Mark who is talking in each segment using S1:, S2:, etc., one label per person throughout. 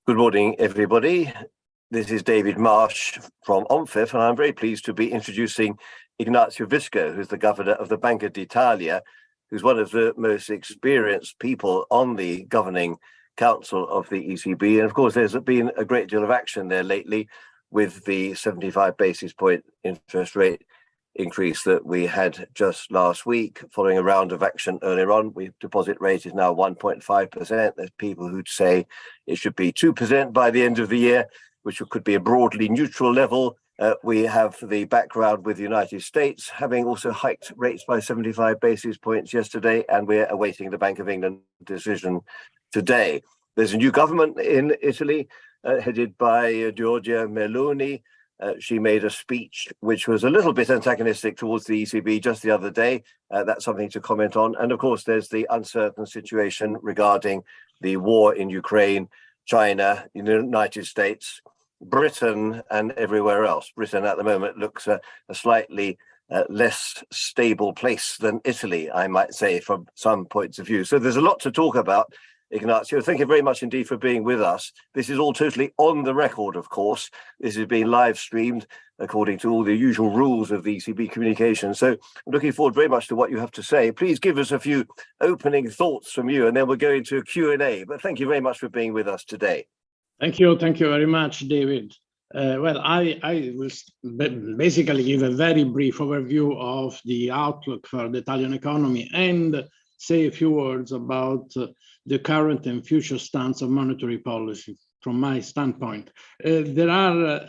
S1: Good morning, everybody. This is David Marsh from OMFIF, and I'm very pleased to be introducing Ignazio Visco, who's the governor of the Banca d'Italia, who's one of the most experienced people on the governing council of the ECB. And of course, there's been a great deal of action there lately with the 75 basis point interest rate increase that we had just last week, following a round of action earlier on. Deposit rate is now 1.5%. There's people who'd say it should be 2% by the end of the year, which could be a broadly neutral level. We have the background with the United States having also hiked rates by 75 basis points yesterday, and we're awaiting the Bank of England decision today. There's a new government in Italy, headed by Giorgia Meloni. She made a speech which was a little bit antagonistic towards the ECB just the other day. That's something to comment on. And of course, there's the uncertain situation regarding the war in Ukraine, China, the United States, Britain, and everywhere else. Britain at the moment looks a slightly less stable place than Italy, I might say, from some points of view. So there's a lot to talk about. Ignazio, thank you very much indeed for being with us. This is all totally on the record, of course. This is being live streamed according to all the usual rules of the ECB communication. So I'm looking forward very much to what you have to say. Please give us a few opening thoughts from you, and then we'll go into a Q&A. But thank you very much for being with us today.
S2: Thank you very much, David. Well, I will basically give a very brief overview of the outlook for the Italian economy and say a few words about the current and future stance of monetary policy from my standpoint. There are,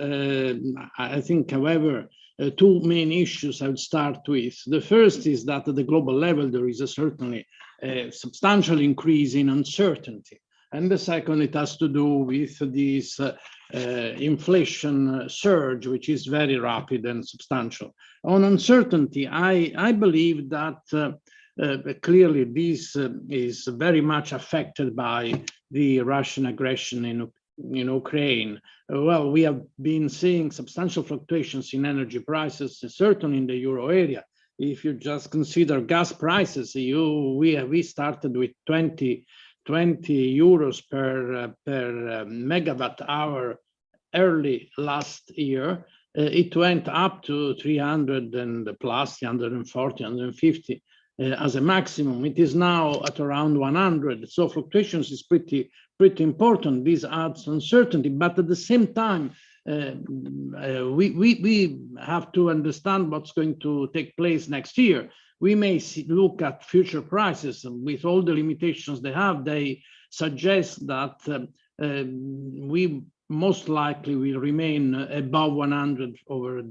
S2: I think, however, two main issues I would start with. The first is that at the global level, there is certainly a substantial increase in uncertainty. And the second, it has to do with this inflation surge, which is very rapid and substantial. On uncertainty, I believe that clearly this is very much affected by the Russian aggression in Ukraine. Well, we have been seeing substantial fluctuations in energy prices, certainly in the euro area. If you just consider gas prices, we started with 20 euros per megawatt hour early last year. It went up to 300 and plus, 340, 150 as a maximum. It is now at around 100. So fluctuations is pretty important. This adds uncertainty, but at the same time, we have to understand what's going to take place next year. We may look at future prices with all the limitations they have. They suggest that we most likely will remain above 100 over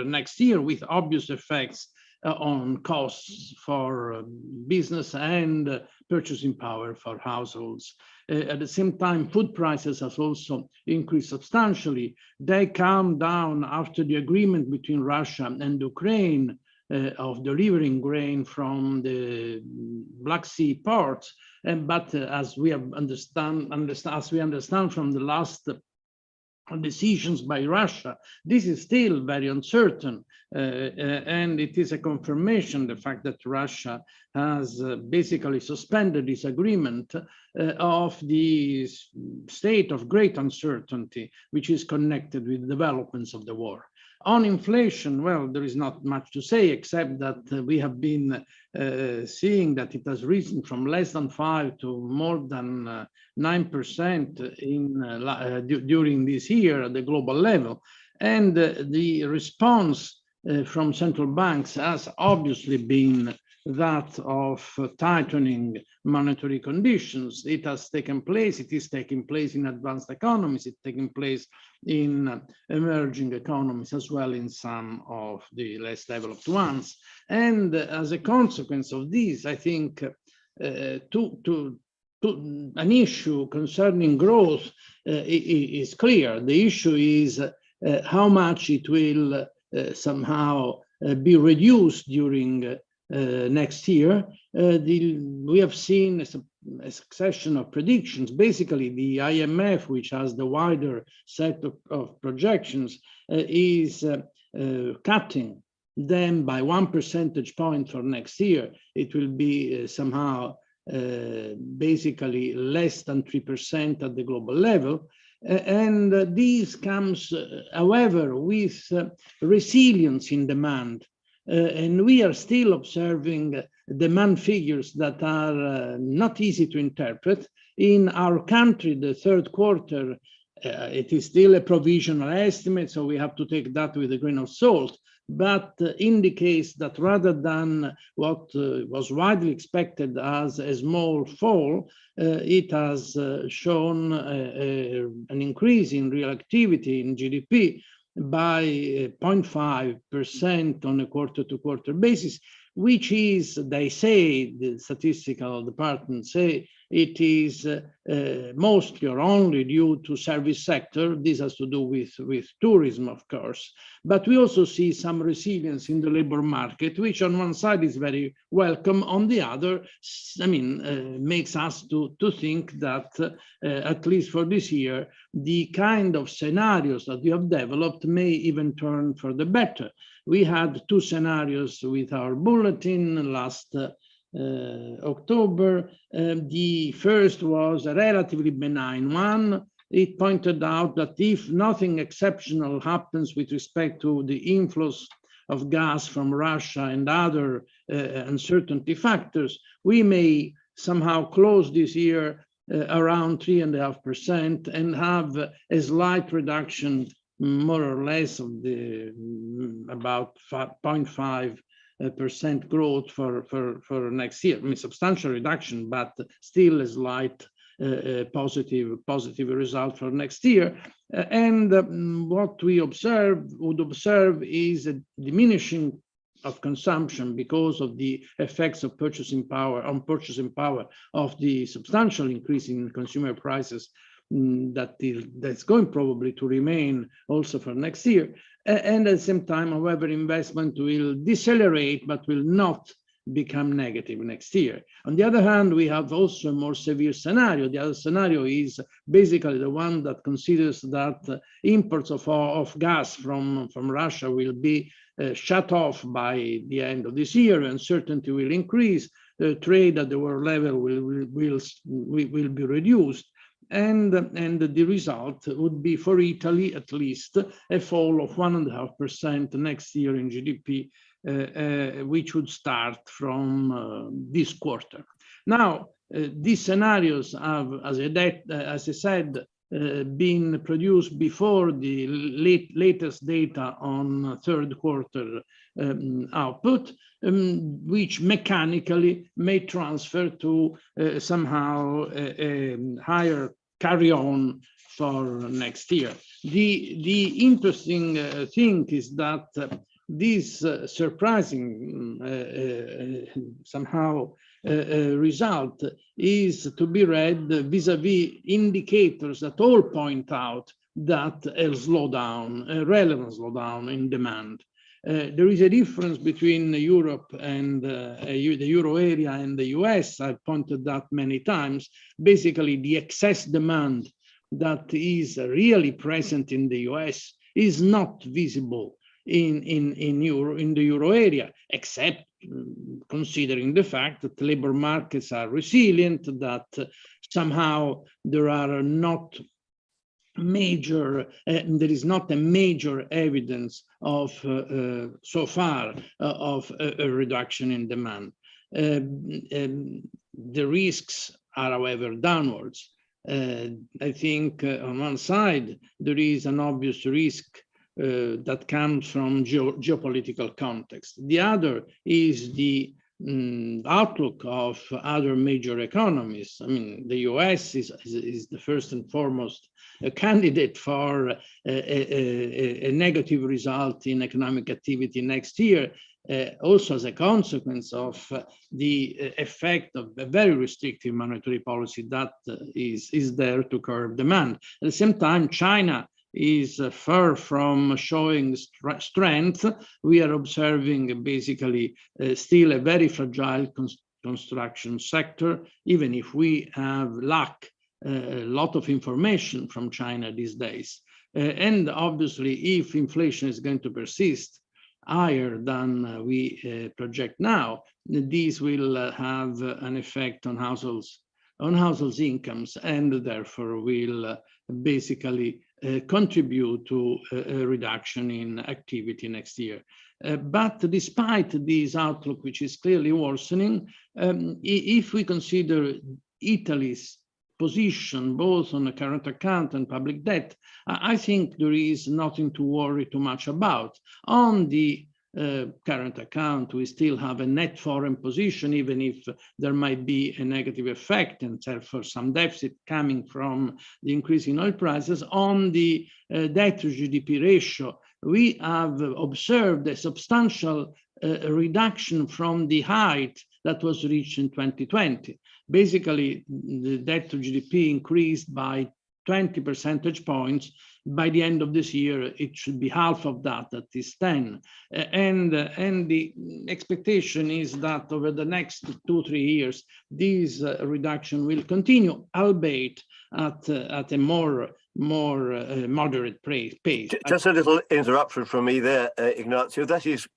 S2: next year, with obvious effects on costs for business and purchasing power for households. At the same time, food prices have also increased substantially. They come down after the agreement between Russia and Ukraine of delivering grain from the Black Sea ports. But as we understand from the last decisions by Russia, this is still very uncertain, and it is a confirmation, the fact that Russia has basically suspended this agreement of the state of great uncertainty, which is connected with the developments of the war. On inflation, well, there is not much to say, except that we have been seeing that it has risen from less than 5 to more than 9% during this year at the global level. And the response from central banks has obviously been that of tightening monetary conditions. It has taken place, it is taking place in advanced economies, it's taking place in emerging economies as well, in some of the less developed ones. And as a consequence of this, I think an issue concerning growth is clear. The issue is how much it will somehow be reduced during next year. We have seen a succession of predictions. Basically, the IMF, which has the wider set of projections, is cutting them by 1 percentage point for next year. It will be somehow basically less than 3% at the global level. And this comes, however, with resilience in demand. And we are still observing demand figures that are not easy to interpret. In our country, the third quarter, it is still a provisional estimate, so we have to take that with a grain of salt, but indicates that rather than what was widely expected as a small fall, it has shown an increase in real activity in GDP by 0.5% on a quarter-to-quarter basis, which is, they say, the statistical department say, it is mostly or only due to service sector. This has to do with tourism, of course. But we also see some resilience in the labor market, which on one side is very welcome. On the other, I mean, makes us to think that, at least for this year, the kind of scenarios that we have developed may even turn for the better. We had two scenarios with our bulletin last October. The first was a relatively benign one. It pointed out that if nothing exceptional happens with respect to the inflows of gas from Russia and other uncertainty factors, we may somehow close this year around 3.5% and have a slight reduction, more or less, of the about 0.5% growth for next year. I mean, substantial reduction, but still a slight positive result for next year. And what we would observe is a diminishing of consumption because of the effects of purchasing power of the substantial increase in consumer prices that's going probably to remain also for next year. And at the same time, however, investment will decelerate, but will not become negative next year. On the other hand, we have also a more severe scenario. The other scenario is basically the one that considers that imports of gas from Russia will be shut off by the end of this year. Uncertainty will increase. Trade at the world level will be reduced. And the result would be for Italy, at least, a fall of 1.5% next year in GDP, which would start from this quarter. Now, these scenarios have, as I said, been produced before the latest data on third quarter output, which mechanically may transfer to somehow a higher carry-on for next year. The interesting thing is that this surprising somehow result is to be read vis-a-vis indicators that all point out that a slowdown, a relevant slowdown in demand. There is a difference between Europe and the euro area and the US. I've pointed that many times. Basically, the excess demand that is really present in the US is not visible in the euro area, except considering the fact that labor markets are resilient, that somehow there are not major, there is not a major evidence of so far of a reduction in demand. The risks are, however, downwards. I think on one side, there is an obvious risk that comes from geopolitical context. The other is the outlook of other major economies. I mean, the US is the first and foremost a candidate for a negative result in economic activity next year, also as a consequence of the effect of a very restrictive monetary policy that is there to curb demand. At the same time, China is far from showing strength. We are observing basically still a very fragile construction sector, even if we have lack a lot of information from China these days. And obviously, if inflation is going to persist, higher than we project now, these will have an effect on households' incomes, and therefore will basically contribute to a reduction in activity next year. But despite this outlook, which is clearly worsening, if we consider Italy's position both on the current account and public debt, I think there is nothing to worry too much about. On the current account, we still have a net foreign position, even if there might be a negative effect and therefore some deficit coming from the increase in oil prices. On the debt to GDP ratio, we have observed a substantial reduction from the height that was reached in 2020. Basically, the debt to GDP increased by 20 percentage points. By the end of this year, it should be half of that, that is 10. And the expectation is that over the next 2-3 years, this reduction will continue, albeit at a more moderate pace.
S1: Just a little interruption from me there, Ignazio. That is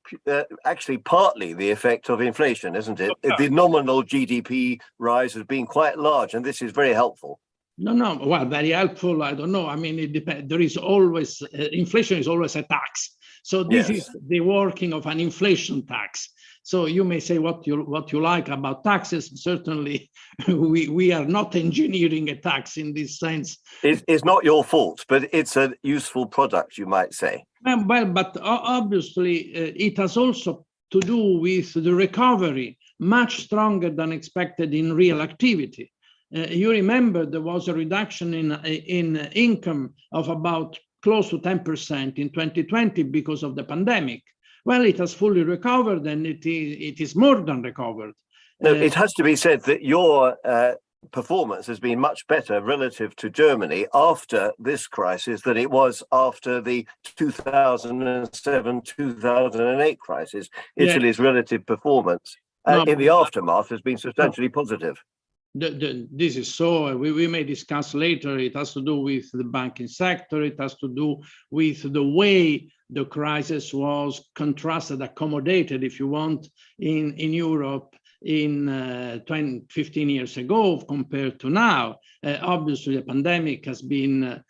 S1: actually partly the effect of inflation, isn't it? The nominal GDP rise has been quite large, and this is very helpful.
S2: No, well, very helpful. I don't know. I mean, it depends. There is always, inflation is always a tax. So this is the working of an inflation tax. So you may say what you like about taxes. Certainly, we are not engineering a tax in this sense.
S1: It's not your fault, but it's a useful product, you might say.
S2: Well, but obviously, it has also to do with the recovery, much stronger than expected in real activity. You remember there was a reduction in income of about close to 10% in 2020 because of the pandemic. Well, it has fully recovered, and it is more than recovered.
S1: No, it has to be said that your performance has been much better relative to Germany after this crisis than it was after the 2007-2008 crisis. Italy's relative performance in the aftermath has been substantially positive.
S2: This is so. We may discuss later. It has to do with the banking sector. It has to do with the way the crisis was accommodated, if you want, in Europe in 15 years ago compared to now. Obviously, the pandemic has been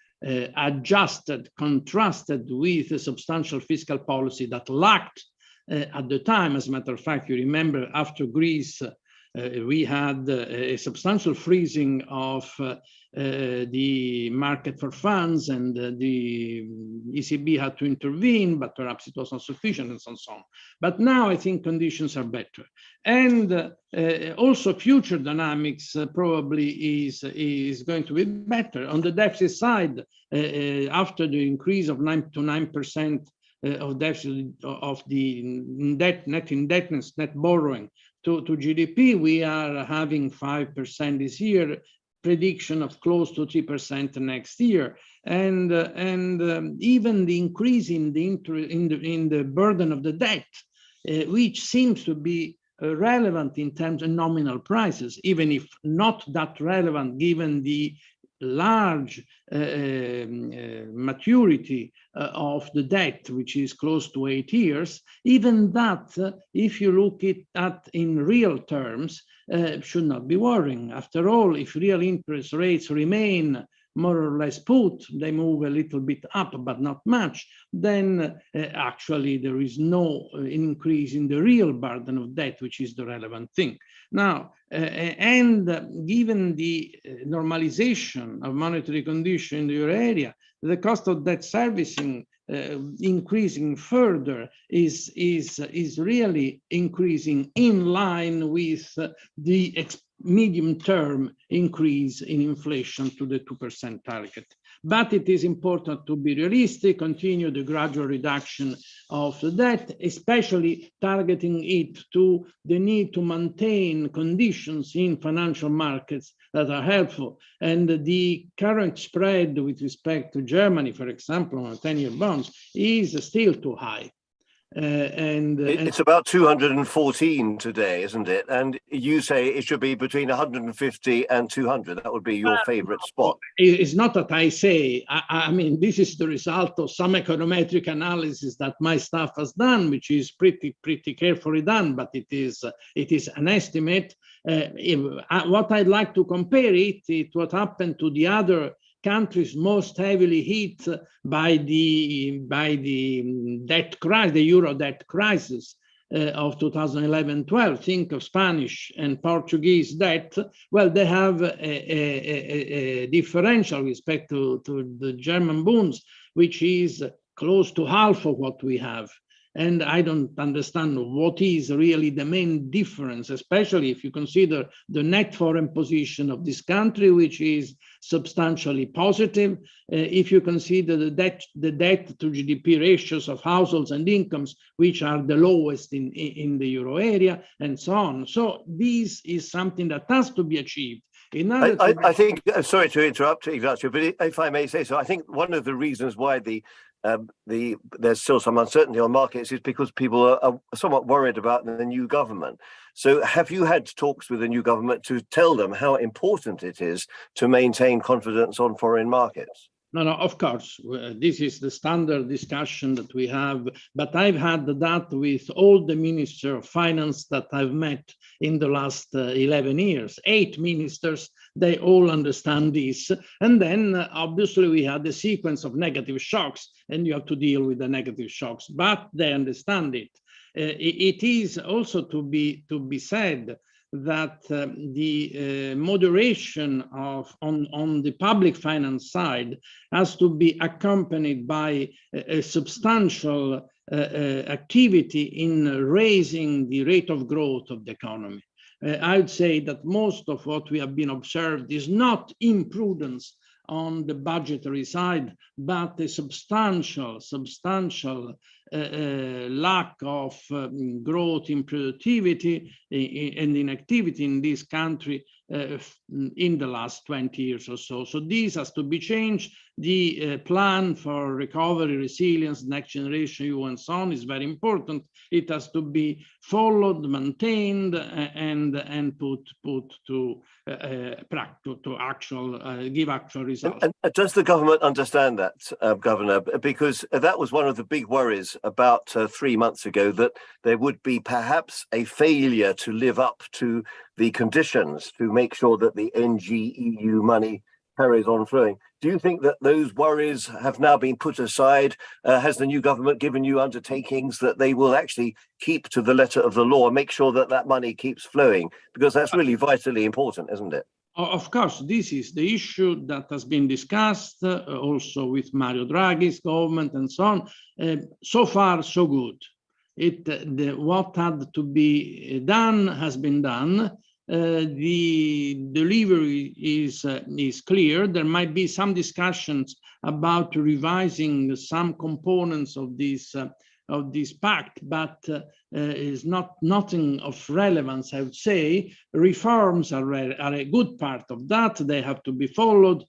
S2: contrasted with a substantial fiscal policy that lacked at the time. As a matter of fact, you remember after Greece, we had a substantial freezing of the market for funds, and the ECB had to intervene, but perhaps it was not sufficient, and so on. But now I think conditions are better. And also future dynamics probably is going to be better. On the deficit side, after the increase of 9% of deficit of the net indebtedness, net borrowing to GDP, we are having 5% this year, prediction of close to 3% next year, and even the increase in the burden of the debt, which seems to be relevant in terms of nominal prices, even if not that relevant given the large maturity of the debt, which is close to 8 years. Even that, if you look at in real terms, should not be worrying. After all, if real interest rates remain more or less put, they move a little bit up, but not much, then actually there is no increase in the real burden of debt, which is the relevant thing. Now, and given the normalization of monetary condition in the euro area, the cost of debt servicing increasing further is really increasing in line with the medium-term increase in inflation to the 2% target. But it is important to be realistic, continue the gradual reduction of the debt, especially targeting it to the need to maintain conditions in financial markets that are helpful. And the current spread with respect to Germany, for example, on 10-year bonds, is still too high.
S1: It's about 214 today, isn't it? And you say it should be between 150 and 200. That would be your favorite spot.
S2: It's not that I say. I mean, this is the result of some econometric analysis that my staff has done, which is pretty carefully done, but it is an estimate. What I'd like to compare it what happened to the other countries most heavily hit by the debt crisis, the euro debt crisis of 2011-12. Think of Spanish and Portuguese debt. Well, they have a differential with respect to the German bonds, which is close to half of what we have. And I don't understand what is really the main difference, especially if you consider the net foreign position of this country, which is substantially positive. If you consider the debt to GDP ratios of households and incomes, which are the lowest in the euro area, and so on. So this is something that has to be achieved.
S1: I think, sorry to interrupt, Ignazio, but if I may say so, I think one of the reasons why there's still some uncertainty on markets is because people are somewhat worried about the new government. So have you had talks with the new government to tell them how important it is to maintain confidence on foreign markets?
S2: No, of course, this is the standard discussion that we have, but I've had that with all the ministers of finance that I've met in the last 11 years, 8 ministers, they all understand this. And then obviously we had the sequence of negative shocks and you have to deal with the negative shocks, but they understand it. It is also to be said that the moderation on the public finance side has to be accompanied by a substantial activity in raising the rate of growth of the economy. I would say that most of what we have been observed is not imprudence on the budgetary side, but a substantial lack of growth in productivity and in activity in this country in the last 20 years or so. So this has to be changed. The plan for recovery, resilience, next generation EU and so on is very important. It has to be followed, maintained, and put to actual give actual results.
S1: And does the government understand that, Governor? Because that was one of the big worries about 3 months ago, that there would be perhaps a failure to live up to the conditions to make sure that the NGEU money carries on flowing. Do you think that those worries have now been put aside? Has the new government given you undertakings that they will actually keep to the letter of the law and make sure that that money keeps flowing? Because that's really vitally important, isn't it?
S2: Of course, this is the issue that has been discussed also with Mario Draghi's government and so on. So far, so good. What had to be done has been done. The delivery is clear. There might be some discussions about revising some components of this pact, but is nothing of relevance, I would say. Reforms are a good part of that. They have to be followed.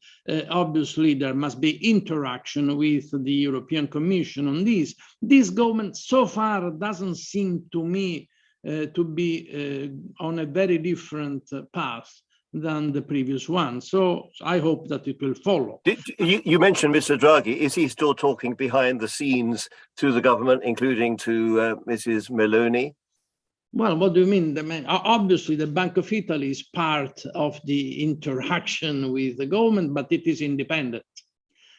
S2: Obviously, there must be interaction with the European Commission on this. This government so far doesn't seem to me to be on a very different path than the previous one. So I hope that it will follow.
S1: You mentioned Mr. Draghi. Is he still talking behind the scenes to the government, including to Mrs. Meloni?
S2: Well, what do you mean? Obviously, the Bank of Italy is part of the interaction with the government, but it is independent.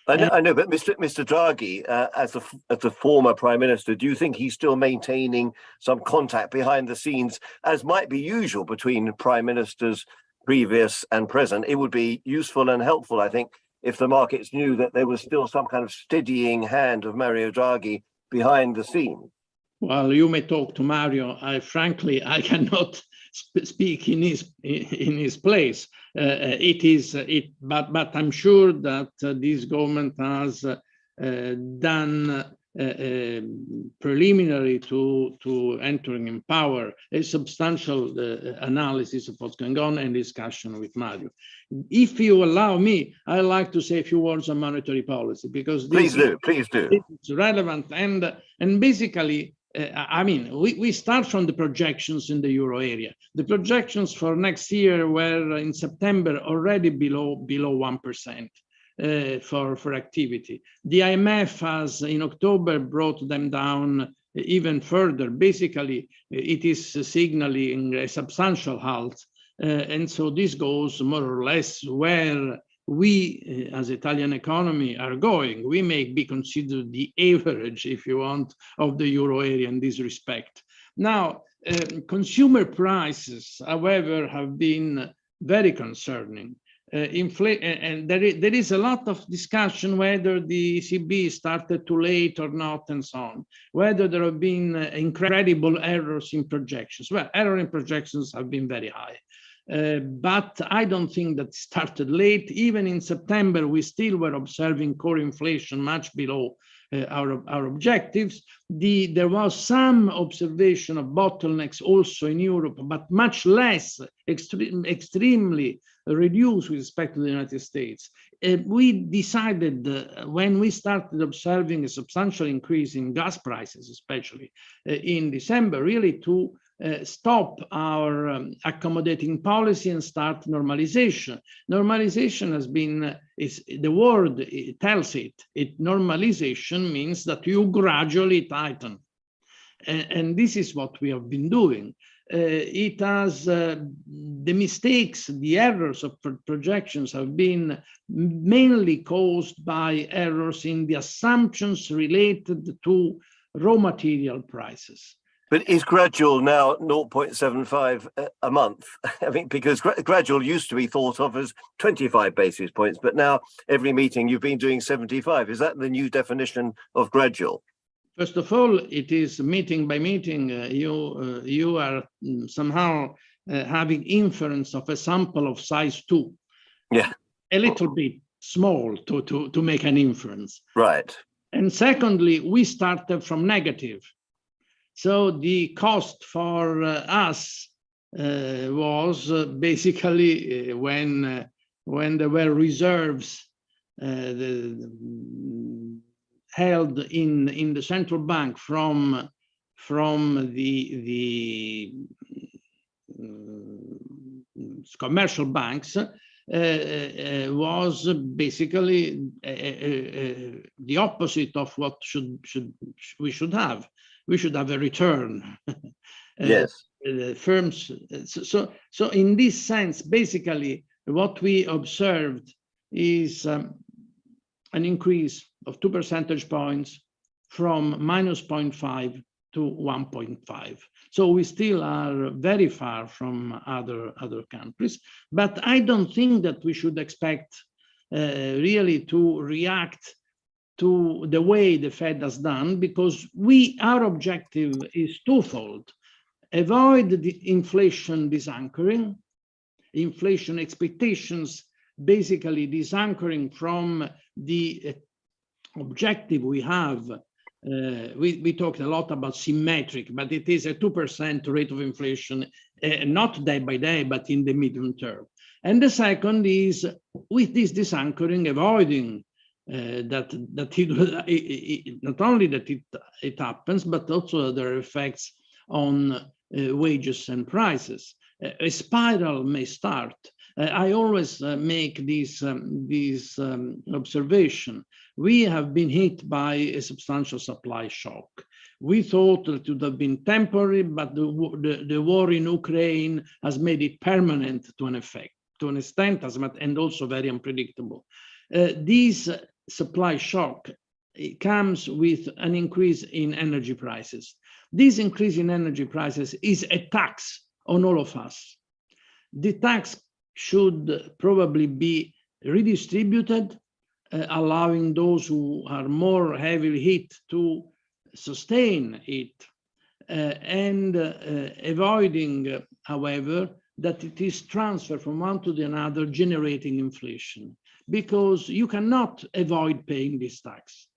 S1: I know, but Mr. Draghi, as the former prime minister, do you think he's still maintaining some contact behind the scenes, as might be usual between prime ministers previous and present? It would be useful and helpful, I think, if the markets knew that there was still some kind of steadying hand of Mario Draghi behind the scene.
S2: Well, you may talk to Mario. Frankly, I cannot speak in his place. But I'm sure that this government has done preliminary to entering in power a substantial analysis of what's going on and discussion with Mario. If you allow me, I'd like to say a few words on monetary policy, because this
S1: please do.
S2: It's relevant, and basically I mean, we start from the projections in the euro area. The projections for next year were in September already below 1% for activity. The IMF has in October brought them down even further. Basically, it is signaling a substantial halt. And so this goes more or less where we, as Italian economy, are going. We may be considered the average, if you want, of the euro area in this respect. Now, consumer prices, however, have been very concerning. And there is a lot of discussion whether the ECB started too late or not, and so on, whether there have been incredible errors in projections. Well, error in projections have been very high. But I don't think that started late. Even in September, we still were observing core inflation much below our objectives. There was some observation of bottlenecks also in Europe, but much less, extremely reduced with respect to the United States. We decided when we started observing a substantial increase in gas prices, especially in December, really to stop our accommodating policy and start normalization. Normalization has been, the word it tells it. Normalization means that you gradually tighten. And this is what we have been doing. It has, the mistakes, the errors of projections have been mainly caused by errors in the assumptions related to raw material prices.
S1: But is gradual now 0.75 a month? I mean, because gradual used to be thought of as 25 basis points, but now every meeting you've been doing 75. Is that the new definition of gradual?
S2: First of all, it is meeting by meeting. You are somehow having inference of a sample of size 2.
S1: Yeah.
S2: A little bit small to make an inference.
S1: Right.
S2: And secondly, we started from negative. So the cost for us was basically when there were reserves held in the central bank from the commercial banks, was basically the opposite of what we should have. We should have a return.
S1: Yes.
S2: Firms. So in this sense, basically, what we observed is an increase of 2 percentage points from -0.5 to 1.5. So we still are very far from other countries, but I don't think that we should expect really to react to the way the Fed has done, because our objective is twofold: avoid the inflation disanchoring, inflation expectations, basically disanchoring from the objective we have. We talked a lot about symmetric, but it is a 2% rate of inflation, not day by day, but in the medium term. And the second is, with this disanchoring, avoiding that not only that it happens, but also there are effects on wages and prices. A spiral may start. I always make this observation. We have been hit by a substantial supply shock. We thought that it would have been temporary, but the war in Ukraine has made it permanent to an extent, and also very unpredictable. This supply shock, it comes with an increase in energy prices. This increase in energy prices is a tax on all of us. The tax should probably be redistributed, allowing those who are more heavily hit to sustain it, and avoiding, however, that it is transferred from one to the other, generating inflation, because you cannot avoid paying this tax.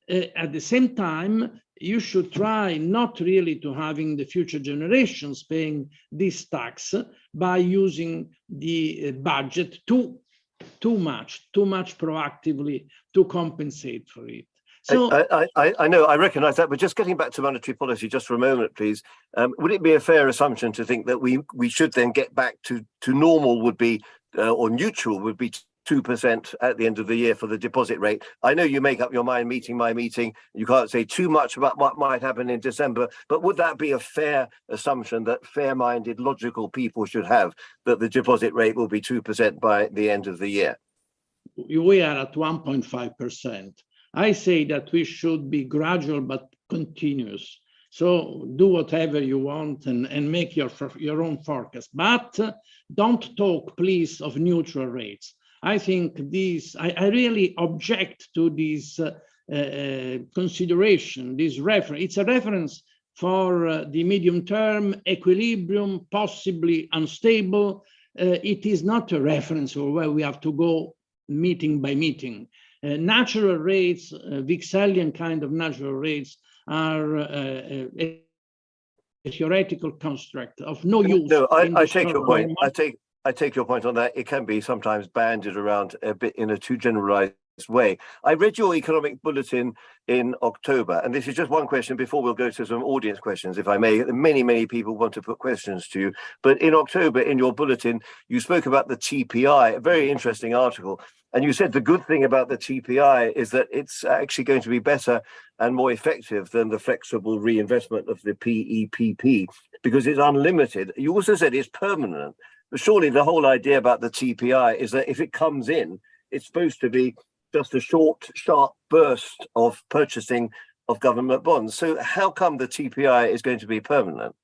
S2: At the same time, you should try not really to having the future generations paying this tax by using the budget too much proactively to compensate for it. So
S1: I know, I recognise that, but just getting back to monetary policy just for a moment, please. Would it be a fair assumption to think that we should then get back to normal would be, or neutral would be 2% at the end of the year for the deposit rate? I know you make up your mind meeting by meeting. You can't say too much about what might happen in December, but would that be a fair assumption that fair-minded, logical people should have, that the deposit rate will be 2% by the end of the year?
S2: We are at 1.5%. I say that we should be gradual but continuous. So do whatever you want and make your own forecast, but don't talk, please, of neutral rates. I think I really object to this consideration, this reference. It's a reference for the medium term, equilibrium, possibly unstable. It is not a reference for where we have to go meeting by meeting. Natural rates, Vixelian kind of natural rates, are a theoretical construct of no use.
S1: No, I take your point. I take your point on that. It can be sometimes banded around a bit in a too generalized way. I read your economic bulletin in October, and this is just one question before we'll go to some audience questions, if I may. Many people want to put questions to you. But in October, in your bulletin, you spoke about the TPI, a very interesting article. And you said the good thing about the TPI is that it's actually going to be better and more effective than the flexible reinvestment of the PEPP because it's unlimited. You also said it's permanent. But surely the whole idea about the TPI is that if it comes in, it's supposed to be just a short, sharp burst of purchasing of government bonds. So how come the TPI is going to be permanent?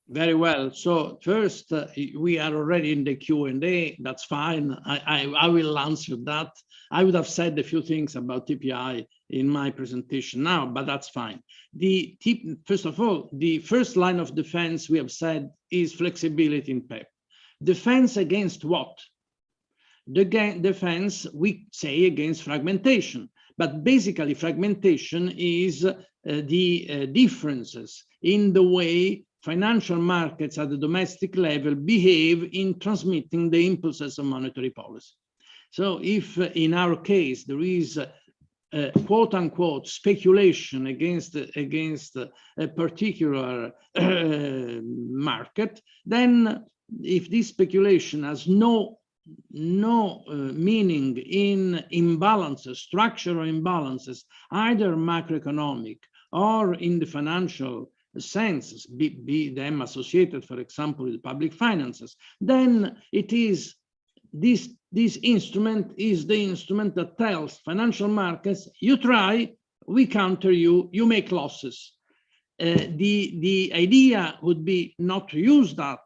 S2: Very well. So first, we are already in the Q&A. That's fine. I will answer that. I would have said a few things about TPI in my presentation now, but that's fine. First of all, the first line of defense we have said is flexibility in PEP. Defense against what? The defense, we say, against fragmentation. But basically, fragmentation is the differences in the way financial markets at the domestic level behave in transmitting the impulses of monetary policy. So if in our case there is quote unquote speculation against a particular market, then if this speculation has no meaning in imbalances, structural imbalances, either macroeconomic or in the financial senses, be them associated, for example, with public finances, then it is this instrument is the instrument that tells financial markets, you try, we counter you, you make losses. The idea would be not to use that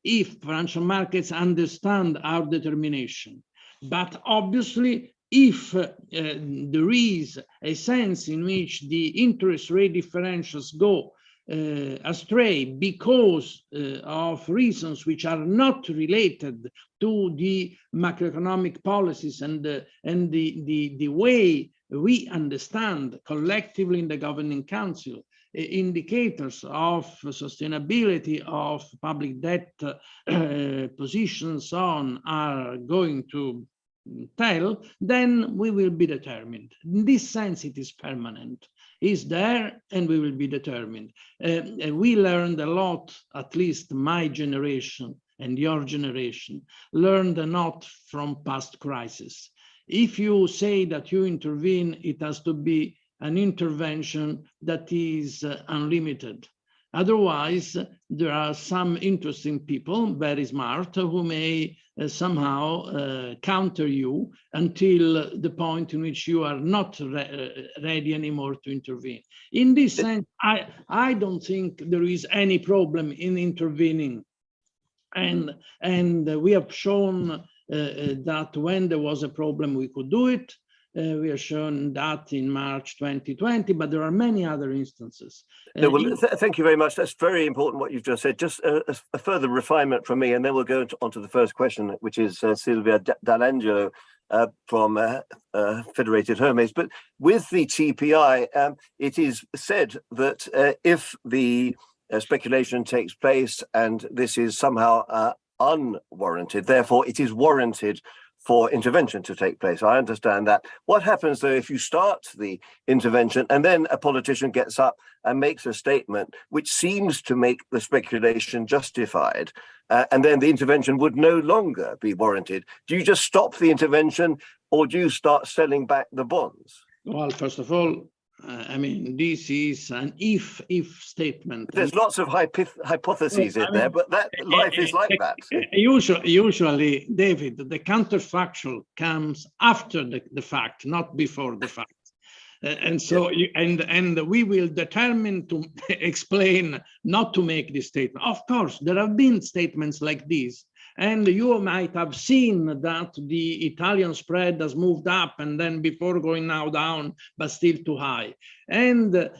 S2: if financial markets understand our determination. But obviously, if there is a sense in which the interest rate differentials go astray because of reasons which are not related to the macroeconomic policies and the way we understand collectively in the Governing Council indicators of sustainability of public debt positions on are going to tell, then we will be determined. In this sense, it is permanent. It's there and we will be determined. We learned a lot, at least my generation and your generation, learned a lot from past crises. If you say that you intervene, it has to be an intervention that is unlimited. Otherwise, there are some interesting people, very smart, who may somehow counter you until the point in which you are not ready anymore to intervene. In this sense, I don't think there is any problem in intervening. And we have shown that when there was a problem, we could do it. We have shown that in March 2020, but there are many other instances.
S1: No, well, thank you very much. That's very important what you've just said. Just a further refinement from me, and then we'll go on to the first question, which is Silvia Dall'Angelo from Federated Hermes. But with the TPI, it is said that if the speculation takes place and this is somehow unwarranted, therefore it is warranted for intervention to take place. I understand that. What happens though if you start the intervention and then a politician gets up and makes a statement which seems to make the speculation justified, and then the intervention would no longer be warranted? Do you just stop the intervention, or do you start selling back the bonds?
S2: Well, first of all, I mean, this is an if statement.
S1: There's lots of hypotheses in there, but that life is like that.
S2: Usually, David, the counterfactual comes after the fact, not before the fact. And so, and we will determine to explain not to make this statement. Of course, there have been statements like this. And you might have seen that the Italian spread has moved up and then before going now down, but still too high. And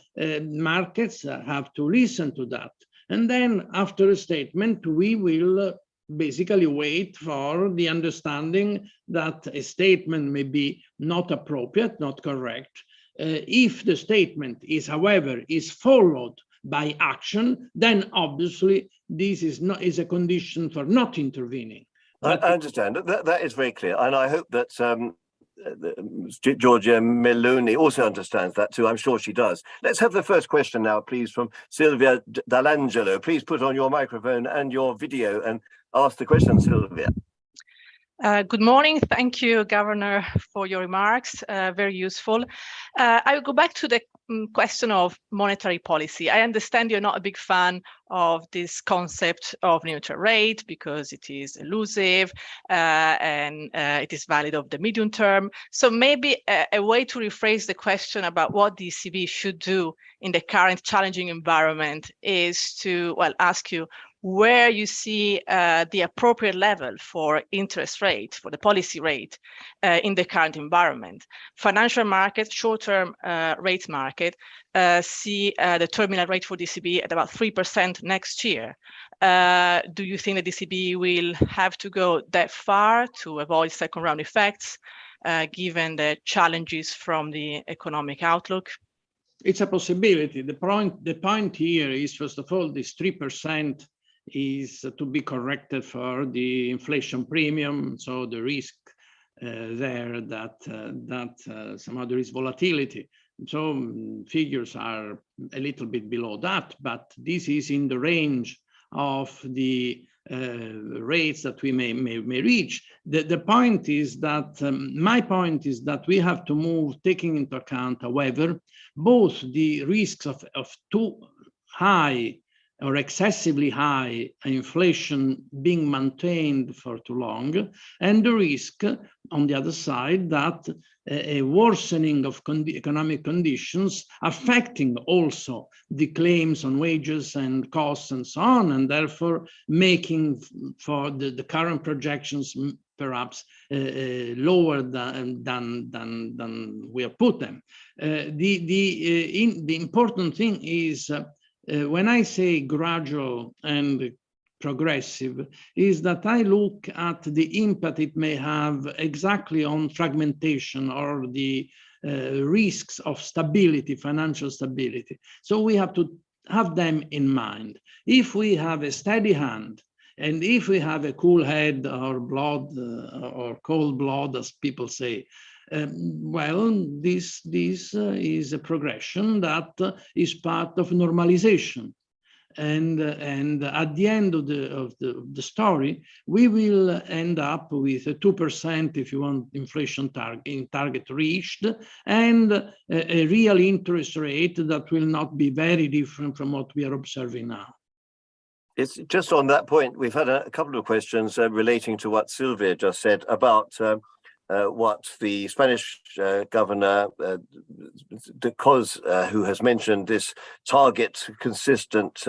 S2: markets have to listen to that. And then after a statement, we will basically wait for the understanding that a statement may be not appropriate, not correct. If the statement is, however, is followed by action, then obviously this is a condition for not intervening.
S1: I understand. That is very clear. And I hope that Giorgia Meloni also understands that too. I'm sure she does. Let's have the first question now, please, from Silvia Dall'Angelo. Please put on your microphone and your video and ask the question, Silvia.
S3: Good morning. Thank you, Governor, for your remarks. Very useful. I will go back to the question of monetary policy. I understand you're not a big fan of this concept of neutral rate because it is elusive and it is valid of the medium term. So maybe a way to rephrase the question about what the ECB should do in the current challenging environment is to, well, ask you where you see the appropriate level for interest rate, for the policy rate in the current environment. Financial markets, short-term rate market, see the terminal rate for the ECB at about 3% next year. Do you think the ECB will have to go that far to avoid second round effects, given the challenges from the economic outlook?
S2: It's a possibility. The point here is, first of all, this 3% is to be corrected for the inflation premium. So the risk there that somehow there is volatility. So figures are a little bit below that, but this is in the range of the rates that we may reach. The point is that, my point is that we have to move, taking into account, however, both the risks of too high or excessively high inflation being maintained for too long, and the risk on the other side that a worsening of economic conditions affecting also the claims on wages and costs and so on, and therefore making for the current projections perhaps lower than we have put them. The important thing is, when I say gradual and progressive, is that I look at the impact it may have exactly on fragmentation or the risks of stability, financial stability. So we have to have them in mind. If we have a steady hand, and if we have a cool head or blood or cold blood, as people say, well, this is a progression that is part of normalization, and at the end of the story, we will end up with a 2%, if you want, inflation target reached, and a real interest rate that will not be very different from what we are observing now.
S1: It's just on that point. We've had a couple of questions relating to what Silvia just said about what the Spanish governor, who has mentioned this target consistent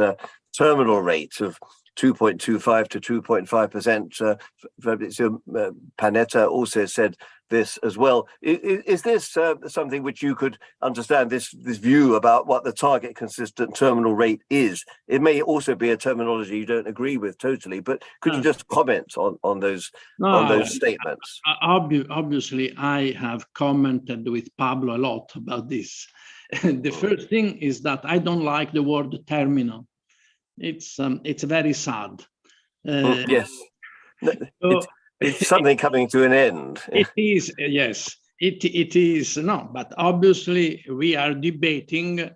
S1: terminal rate of 2.25 to 2.5%. Fabrizio Panetta also said this as well. Is this something which you could understand, this view about what the target consistent terminal rate is? It may also be a terminology you don't agree with totally, but could you just comment on those statements?
S2: Obviously, I have commented with Pablo a lot about this. The first thing is that I don't like the word terminal. It's very sad.
S1: Yes. It's something coming to an end.
S2: It is, yes, it is, no, but obviously we are debating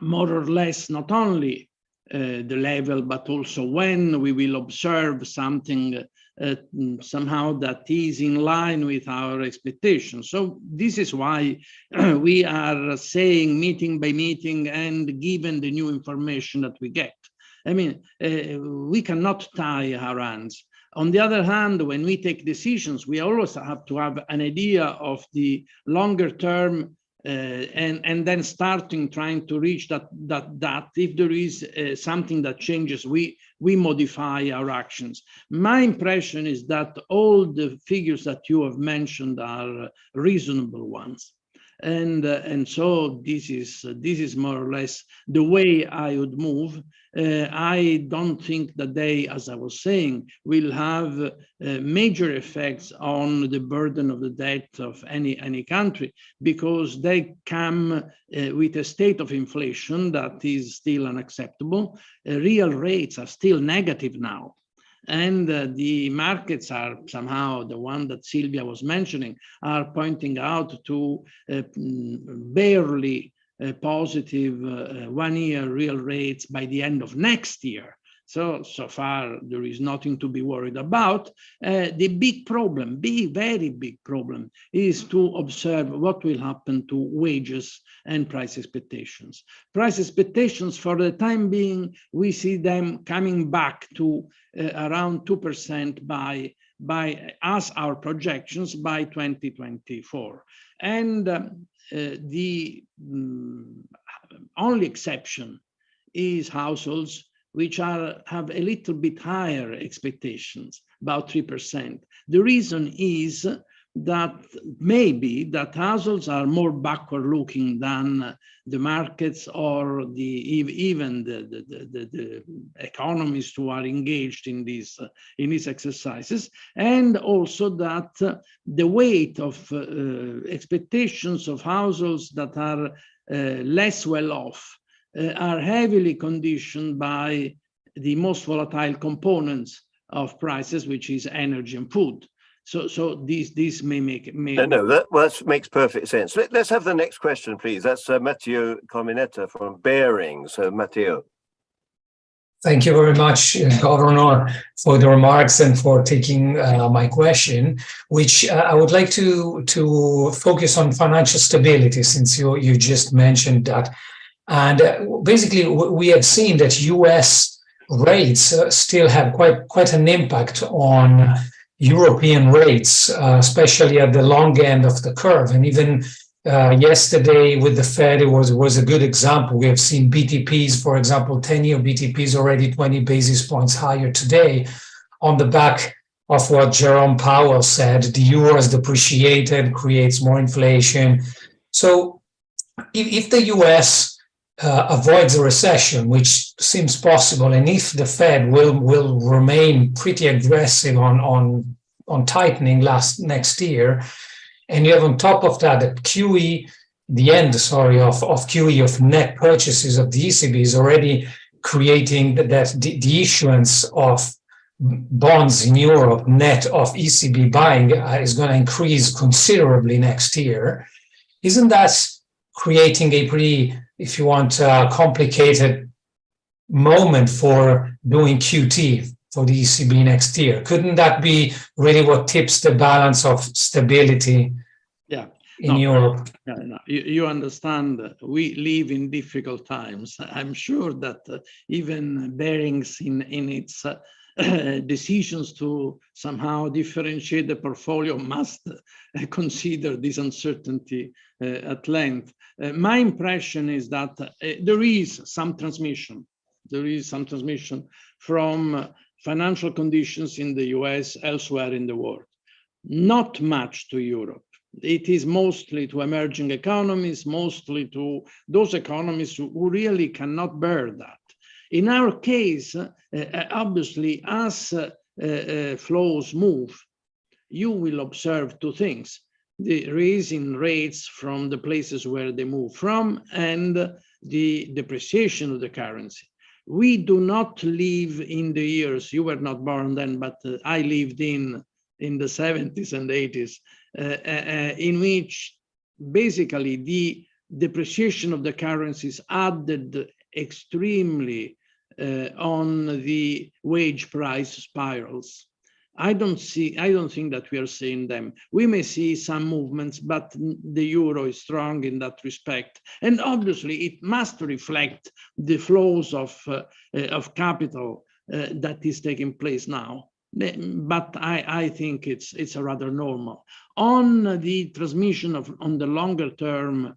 S2: more or less not only the level, but also when we will observe something somehow that is in line with our expectations. So this is why we are saying meeting by meeting and given the new information that we get. I mean, we cannot tie our hands. On the other hand, when we take decisions, we always have to have an idea of the longer term and then trying to reach that if there is something that changes, we modify our actions. My impression is that all the figures that you have mentioned are reasonable ones. And so this is more or less the way I would move. I don't think that they, as I was saying, will have major effects on the burden of the debt of any country, because they come with a state of inflation that is still unacceptable. Real rates are still negative now. And the markets are somehow, the one that Silvia was mentioning, are pointing out to barely positive 1 year real rates by the end of next year. So far, there is nothing to be worried about. The big problem, very big problem, is to observe what will happen to wages and price expectations. Price expectations, for the time being, we see them coming back to around 2% by as our projections by 2024. And the only exception is households, which have a little bit higher expectations, about 3%. The reason is that maybe that households are more backward looking than the markets or even the economists who are engaged in these exercises, and also that the weight of expectations of households that are less well off are heavily conditioned by the most volatile components of prices, which is energy and food. So this may make...
S1: No, that makes perfect sense. Let's have the next question, please. That's Matteo Carminetta from Bearing. So, Matteo.
S4: Thank you very much, Governor, for the remarks and for taking my question, which I would like to focus on financial stability, since you just mentioned that. And basically, we have seen that U.S. rates still have quite an impact on European rates, especially at the long end of the curve. And even yesterday with the Fed, it was a good example. We have seen BTPs, for example, 10-year BTPs already 20 basis points higher today on the back of what Jerome Powell said. The euro has depreciated, creates more inflation. So if the U.S. avoids a recession, which seems possible, and if the Fed will remain pretty aggressive on tightening next year, and you have on top of that the QE, the end, sorry, of QE, of net purchases of the ECB, is already creating that the issuance of bonds in Europe, net of ECB buying, is going to increase considerably next year. Isn't that creating a pretty, if you want, complicated moment for doing QT for the ECB next year? Couldn't that be really what tips the balance of stability in Europe?
S2: No. You understand, we live in difficult times. I'm sure that even Barings in its decisions to somehow differentiate the portfolio must consider this uncertainty at length. My impression is that there is some transmission. There is some transmission from financial conditions in the US elsewhere in the world. Not much to Europe. It is mostly to emerging economies, mostly to those economies who really cannot bear that. In our case, obviously, as flows move, you will observe two things: the raising rates from the places where they move from and the depreciation of the currency. we do not live in the years, you were not born then, but I lived in the 70s and 80s, in which basically the depreciation of the currencies added extremely on the wage price spirals. I don't think that we are seeing them. We may see some movements, but the euro is strong in that respect. And obviously it must reflect the flows of capital that is taking place now. But I think it's a rather normal. On the transmission on the longer term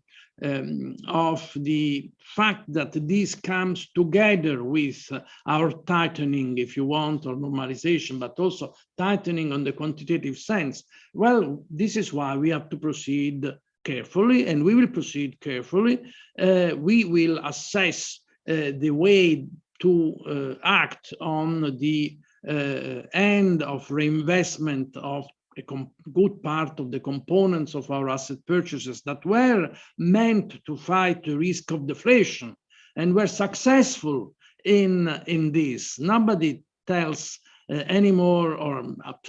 S2: of the fact that this comes together with our tightening, if you want, or normalization, but also tightening on the quantitative sense. Well, this is why we have to proceed carefully, and we will proceed carefully. We will assess the way to act on the end of reinvestment of a good part of the components of our asset purchases that were meant to fight the risk of deflation, and were successful in this. Nobody tells anymore or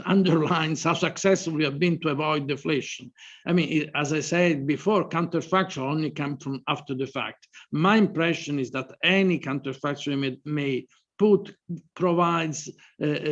S2: underlines how successful we have been to avoid deflation. I mean, as I said before, counterfactual only come from after the fact. My impression is that any counterfactual may provides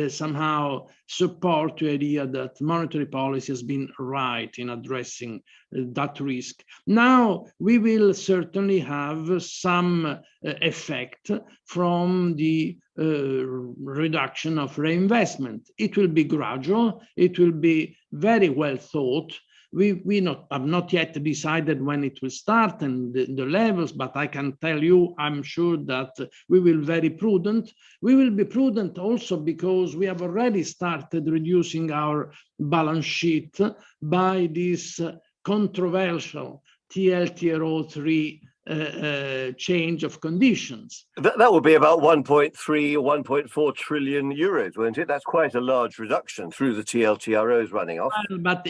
S2: somehow support to the idea that monetary policy has been right in addressing that risk. Now, we will certainly have some effect from the reduction of reinvestment. It will be gradual, it will be very well thought. We have not yet decided when it will start and the levels, but I can tell you, I'm sure that we will be very prudent. We will be prudent also because we have already started reducing our balance sheet by this controversial TLTRO III change of conditions.
S1: That would be about 1.3 or 1.4 trillion euros, won't it? That's quite a large reduction through the TLTROs running off.
S2: Well, but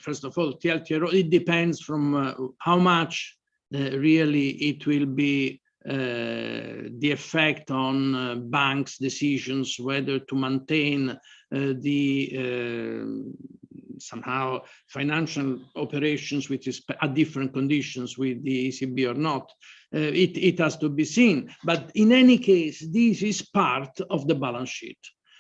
S2: first of all, TLTRO, it depends from how much really it will be the effect on banks' decisions whether to maintain the somehow financial operations which is at different conditions with the ECB or not. It has to be seen. But in any case, this is part of the balance sheet.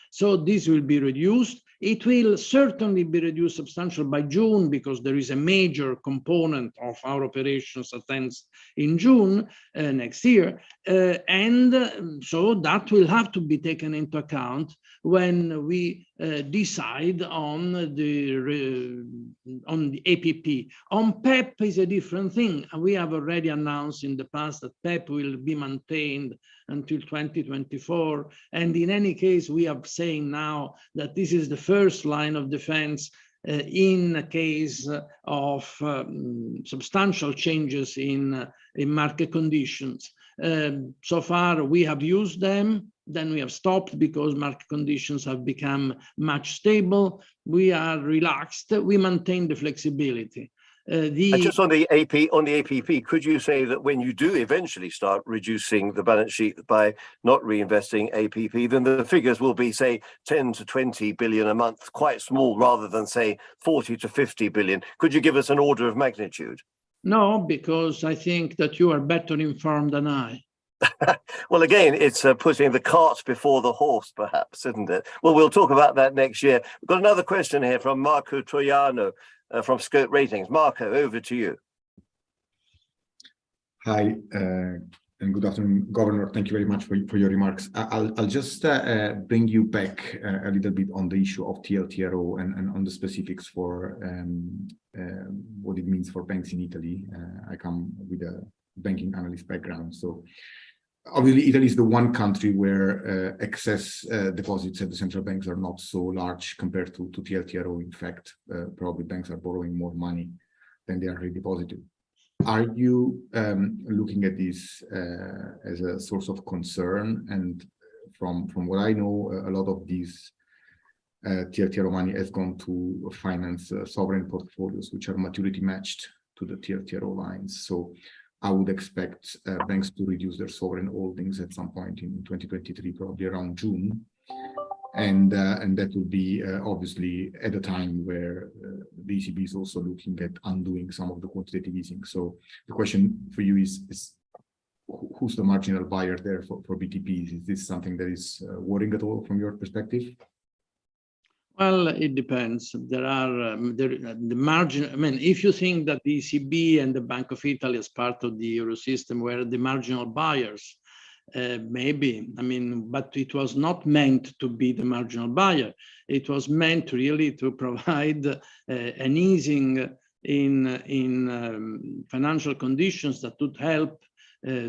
S2: So this will be reduced. It will certainly be reduced substantially by June because there is a major component of our operations that ends in June next year. And so that will have to be taken into account when we decide on the APP. On PEP is a different thing. We have already announced in the past that PEP will be maintained until 2024. And in any case, we are saying now that this is the first line of defense in case of substantial changes in market conditions. So far, we have used them, then we have stopped because market conditions have become much stable. We are relaxed, we maintain the flexibility.
S1: And just on the APP, could you say that when you do eventually start reducing the balance sheet by not reinvesting APP, then the figures will be, say, 10 to 20 billion a month, quite small, rather than, say, 40 to 50 billion? Could you give us an order of magnitude?
S2: No, because I think that you are better informed than I.
S1: Well, again, it's putting the cart before the horse, perhaps, isn't it? Well, we'll talk about that next year. We've got another question here from Marco Troiano from Scope Ratings. Marco, over to you.
S5: Hi, and good afternoon, Governor. Thank you very much for your remarks. I'll just bring you back a little bit on the issue of TLTRO and on the specifics for what it means for banks in Italy. I come with a banking analyst background, so obviously Italy is the one country where excess deposits at the central banks are not so large compared to TLTRO. In fact, probably banks are borrowing more money than they are redepositing. Are you looking at this as a source of concern? And from what I know, a lot of these TLTRO money has gone to finance sovereign portfolios, which are maturity matched to the TLTRO lines. So I would expect banks to reduce their sovereign holdings at some point in 2023, probably around June. And that will be obviously at a time where the ECB is also looking at undoing some of the quantitative easing. So the question for you is who's the marginal buyer there for BTPs? Is this something that is worrying at all from your perspective?
S2: Well, it depends. There are the margin. I mean, if you think that the ECB and the Bank of Italy, as part of the euro system, were the marginal buyers, maybe. I mean, but it was not meant to be the marginal buyer. It was meant really to provide an easing in financial conditions that would help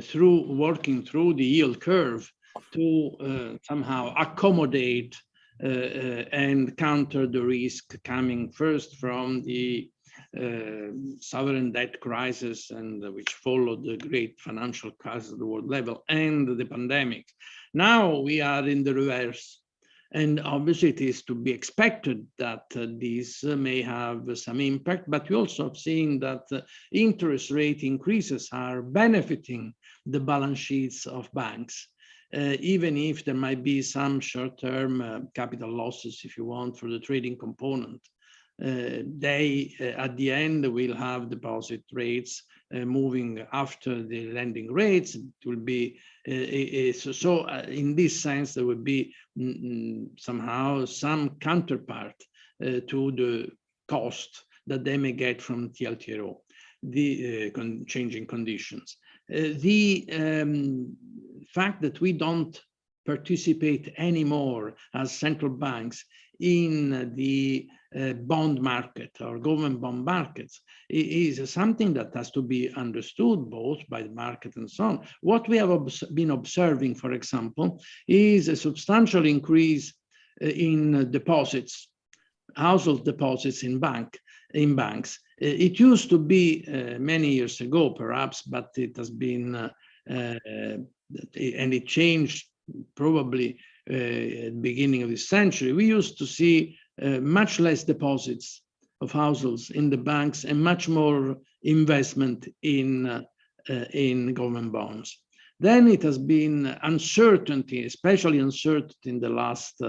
S2: through working through the yield curve to somehow accommodate and counter the risk coming first from the sovereign debt crisis, and which followed the great financial crisis at the world level and the pandemic. Now we are in the reverse, and obviously it is to be expected that these may have some impact, but we also have seen that interest rate increases are benefiting the balance sheets of banks. Even if there might be some short-term capital losses, if you want, for the trading component, they at the end will have deposit rates moving after the lending rates. It will be so in this sense there will be somehow some counterpart to the cost that they may get from TLTRO, the changing conditions. The fact that we don't participate anymore as central banks in the bond market or government bond markets is something that has to be understood both by the market and so on. What we have been observing, for example, is a substantial increase in deposits, household deposits in banks. It used to be many years ago, perhaps, but it has been and it changed probably at the beginning of this century. We used to see much less deposits of households in the banks and much more investment in government bonds. Then it has been uncertainty, especially uncertainty in the last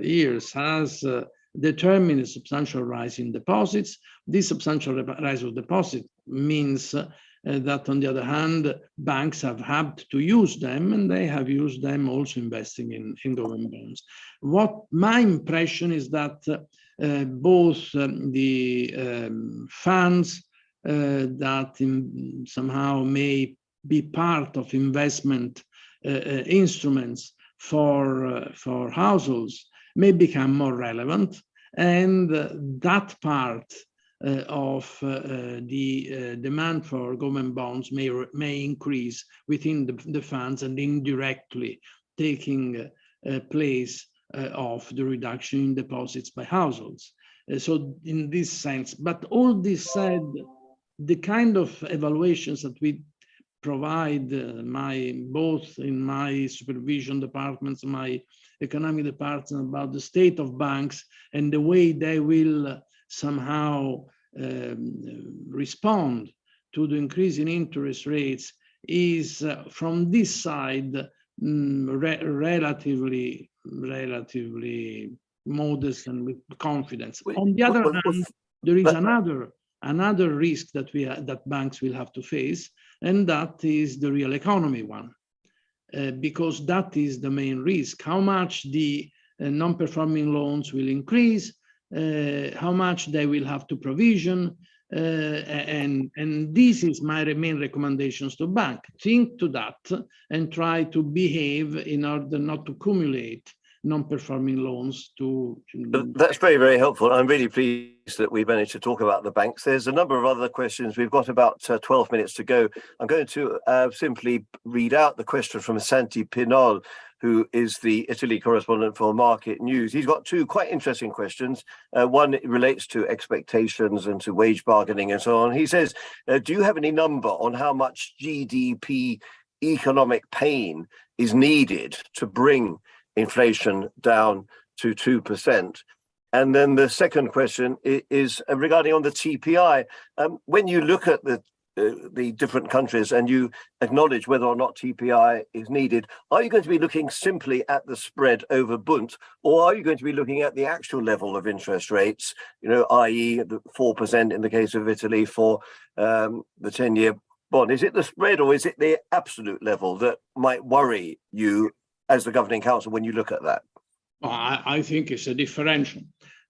S2: years, has determined a substantial rise in deposits. This substantial rise of deposit means that, on the other hand, banks have had to use them, and they have used them also investing in government bonds. What my impression is that both the funds that somehow may be part of investment instruments for households may become more relevant, and that part of the demand for government bonds may increase within the funds, and indirectly taking place of the reduction in deposits by households. So in this sense, but all this said, the kind of evaluations that we provide both in my supervision departments, my economic department, about the state of banks and the way they will somehow respond to the increase in interest rates is from this side relatively modest and with confidence. On the other hand, there is another risk that banks will have to face, and that is the real economy one, because that is the main risk. How much the non-performing loans will increase, how much they will have to provision, and this is my main recommendations to bank. Think to that and try to behave in order not to accumulate non-performing loans to...
S1: That's very, very helpful. I'm really pleased that we managed to talk about the banks. There's a number of other questions. We've got about 12 minutes to go. I'm going to simply read out the question from Santi Pinol, who is the Italy correspondent for Market News. He's got two quite interesting questions. One relates to expectations and to wage bargaining and so on. He says, do you have any number on how much GDP economic pain is needed to bring inflation down to 2%? And then the second question is regarding on the TPI. When you look at the the different countries and you acknowledge whether or not TPI is needed, are you going to be looking simply at the spread over Bund, or are you going to be looking at the actual level of interest rates, i.e. the 4% in the case of Italy for the 10-year bond? Is it the spread or is it the absolute level that might worry you as the governing council when you look at that?
S2: Well, I think it's a differential.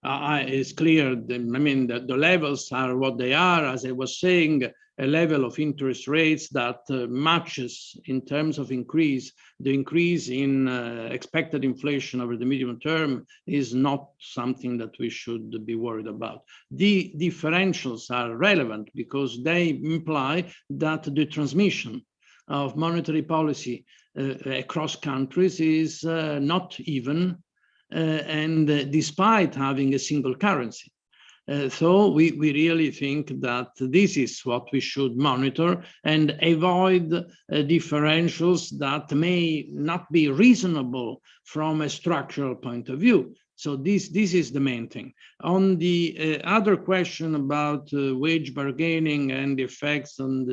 S2: It's clear, that the levels are what they are. As I was saying, a level of interest rates that matches in terms of increase, the increase in expected inflation over the medium term is not something that we should be worried about. The differentials are relevant because they imply that the transmission of monetary policy across countries is not even, and despite having a single currency. So we really think that this is what we should monitor and avoid differentials that may not be reasonable from a structural point of view. So this is the main thing. On the other question about wage bargaining and the effects on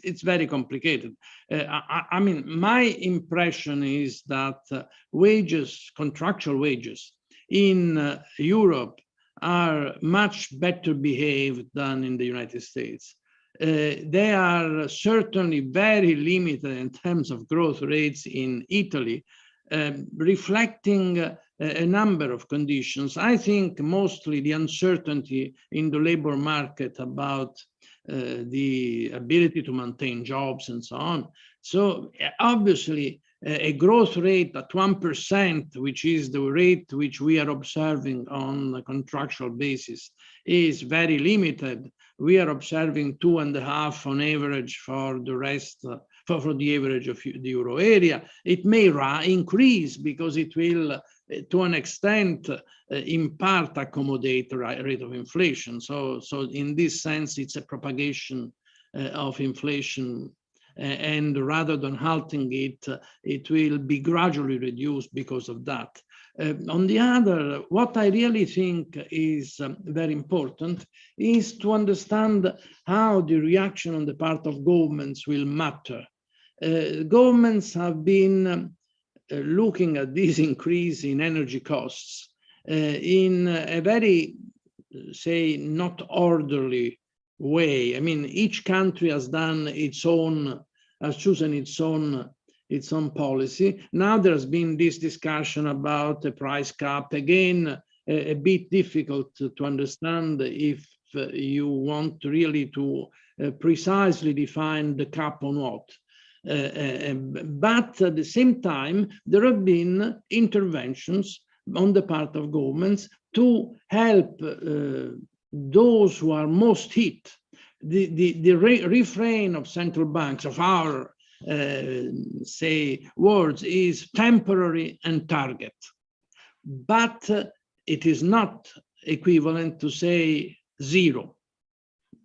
S2: it's very complicated. My impression is that wages, contractual wages in Europe are much better behaved than in the United States. They are certainly very limited in terms of growth rates in Italy, reflecting a number of conditions. I think mostly the uncertainty in the labor market about the ability to maintain jobs and so on. So obviously a growth rate at 1%, which is the rate which we are observing on a contractual basis, is very limited. We are observing 2.5 on average for the rest, for the average of the euro area. It may increase because it will, to an extent, in part accommodate the rate of inflation. So in this sense, it's a propagation of inflation, and rather than halting it, it will be gradually reduced because of that. On the other, what I really think is very important is to understand how the reaction on the part of governments will matter. Governments have been looking at this increase in energy costs in a very, say, not orderly way. I mean, each country has done its own, has chosen its own policy. Now there's been this discussion about the price cap. Again, a bit difficult to understand if you want really to precisely define the cap on what. But at the same time, there have been interventions on the part of governments to help those who are most hit. The refrain of central banks, of our say words, is temporary and target. But it is not equivalent to say zero.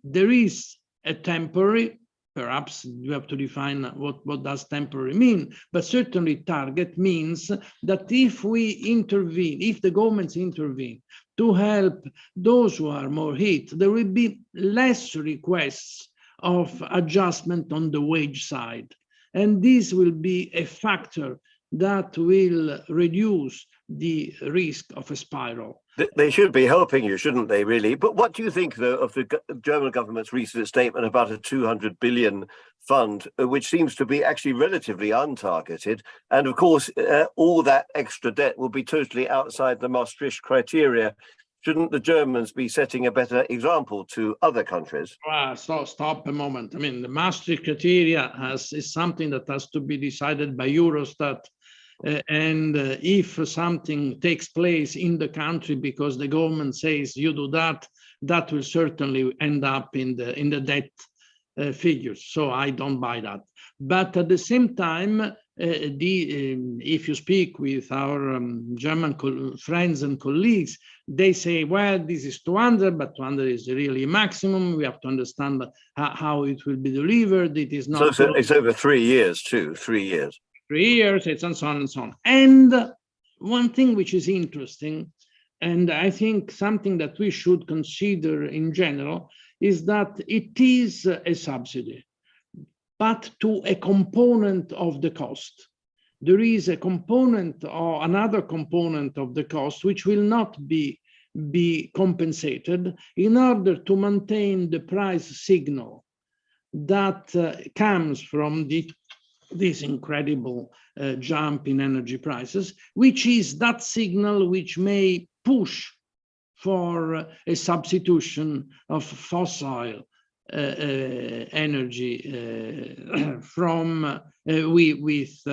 S2: There is a temporary. Perhaps you have to define what does temporary mean, but certainly target means that if we intervene, if the governments intervene to help those who are more hit, there will be less requests of adjustment on the wage side. And this will be a factor that will reduce the risk of a spiral.
S1: They should be helping you, shouldn't they, really? But what do you think, though, of the German government's recent statement about a 200 billion fund, which seems to be actually relatively untargeted? And of course, all that extra debt will be totally outside the Maastricht criteria. Shouldn't the Germans be setting a better example to other countries?
S2: So stop a moment. I mean, the Maastricht criteria is something that has to be decided by Eurostat. And if something takes place in the country because the government says you do that, that will certainly end up in the debt figures. So I don't buy that. But at the same time, if you speak with our German friends and colleagues, they say, well, this is 200, but 200 is really maximum. We have to understand how it will be delivered. It is not.
S1: So it's over 3 years too. 3 years.
S2: 3 years, it's and so on and so on. And one thing which is interesting, and I think something that we should consider in general, is that it is a subsidy, but to a component of the cost. There is a component or another component of the cost which will not be compensated in order to maintain the price signal that comes from this incredible jump in energy prices, which is that signal which may push for a substitution of fossil energy from with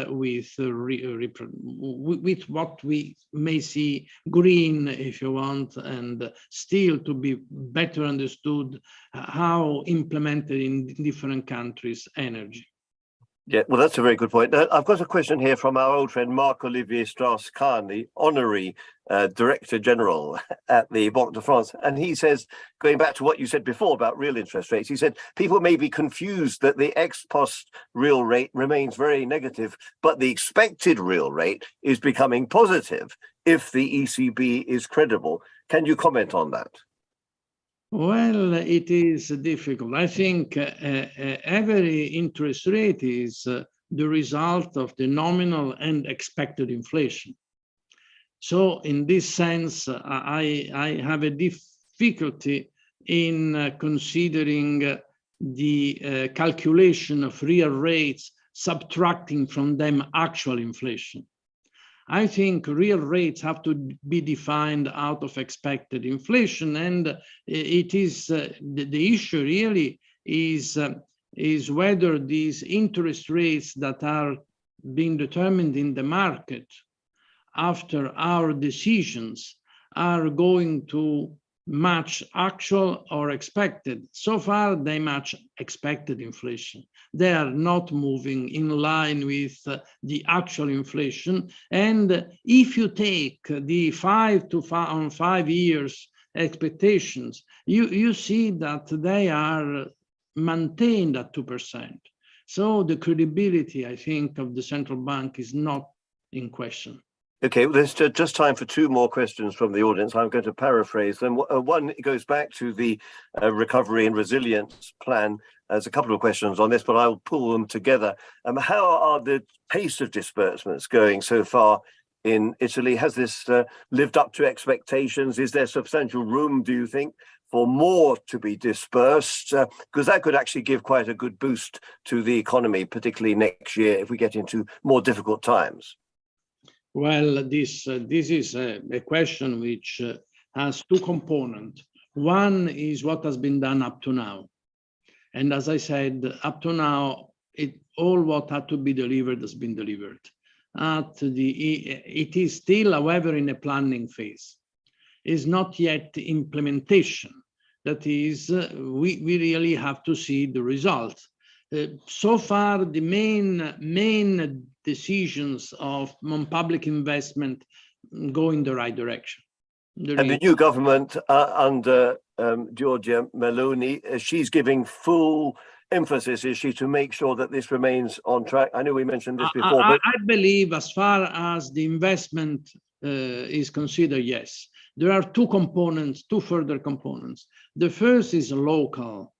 S2: what we may see green, if you want, and still to be better understood how implemented in different countries energy.
S1: Yeah, well, that's a very good point. I've got a question here from our old friend Marc-Olivier Strauss-Kahn, the Honorary Director General at the Banque de France. And he says, going back to what you said before about real interest rates, he said, people may be confused that the ex-post real rate remains very negative, but the expected real rate is becoming positive if the ECB is credible. Can you comment on that?
S2: Well, it is difficult. I think every interest rate is the result of the nominal and expected inflation. So in this sense, I have a difficulty in considering the calculation of real rates, subtracting from them actual inflation. I think real rates have to be defined out of expected inflation, and it is the issue really is whether these interest rates that are being determined in the market after our decisions are going to match actual or expected. So far, they match expected inflation. They are not moving in line with the actual inflation. And if you take the 5 years expectations, you see that they are maintained at 2%. So the credibility, I think, of the central bank is not in question.
S1: Okay, well, there's just time for two more questions from the audience. I'm going to paraphrase them. One goes back to the recovery and resilience plan. There's a couple of questions on this, but I'll pull them together. How are the pace of disbursements going so far in Italy? Has this lived up to expectations? Is there substantial room, do you think, for more to be dispersed? Because that could actually give quite a good boost to the economy, particularly next year if we get into more difficult times.
S2: Well, this is a question which has two components. One is what has been done up to now. And as I said, up to now, all what had to be delivered has been delivered. It is still, however, in a planning phase. It's not yet implementation. That is, we really have to see the result. So far, the main decisions of public investment go in the right direction.
S1: And the new government under Giorgia Meloni, she's giving full emphasis, is she, to make sure that this remains on track? I know we mentioned this before, but
S2: I believe as far as the investment is considered, yes. There are two further components. The first is local